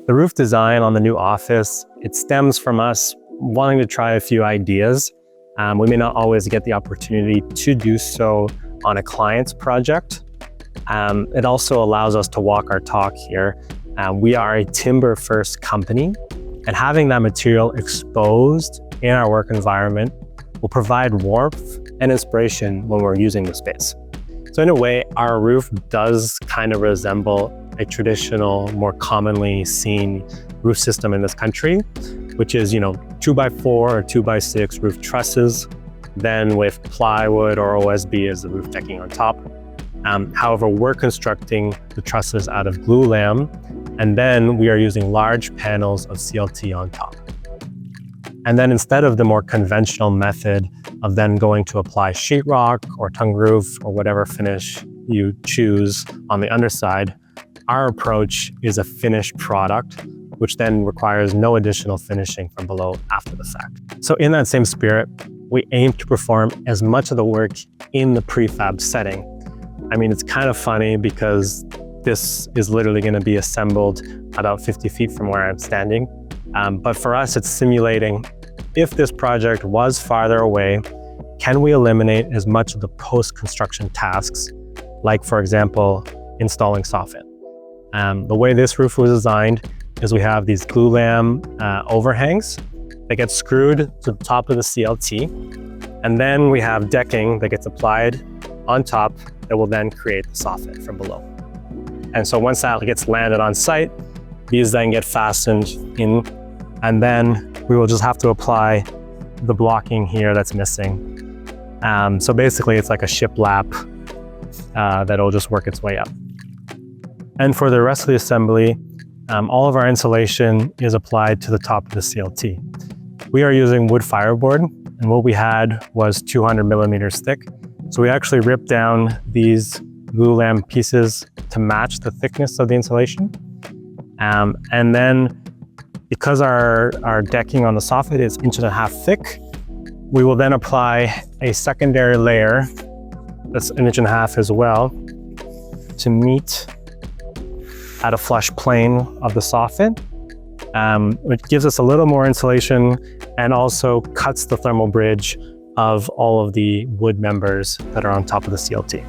The roof design on the new office, it stems from us wanting to try a few ideas. We may not always get the opportunity to do so on a client's project. It also allows us to walk our talk here. We are a timber-first company, and having that material exposed in our work environment will provide warmth and inspiration when we're using the space. So in a way, our roof does kind of resemble a traditional, more commonly seen roof system in this country, which is, 2x4 or 2x6 roof trusses, then with plywood or OSB as the roof decking on top. However, we're constructing the trusses out of glulam, and then we are using large panels of CLT on top. And then instead of the more conventional method of then going to apply sheetrock or tongue roof or whatever finish you choose on the underside, our approach is a finished product, which then requires no additional finishing from below after the fact. So in that same spirit, we aim to perform as much of the work in the prefab setting. I mean, it's kind of funny because this is literally going to be assembled about 50 feet from where I'm standing. But for us, it's simulating if this project was farther away, can we eliminate as much of the post-construction tasks, like, for example, installing soffit. The way this roof was designed is we have these glulam overhangs that get screwed to the top of the CLT, and then we have decking that gets applied on top that will then create the soffit from below. And so once that gets landed on site, these then get fastened in, and then we will just have to apply the blocking here that's missing. So basically it's like a shiplap that'll just work its way up. And for the rest of the assembly, all of our insulation is applied to the top of the CLT. We are using wood fireboard, and what we had was 200 millimeters thick. So we actually ripped down these glulam pieces to match the thickness of the insulation. And then because our decking on the soffit is 1.5 inches thick, we will then apply a secondary layer that's 1.5 inches as well to meet at a flush plane of the soffit, which gives us a little more insulation and also cuts the thermal bridge of all of the wood members that are on top of the CLT.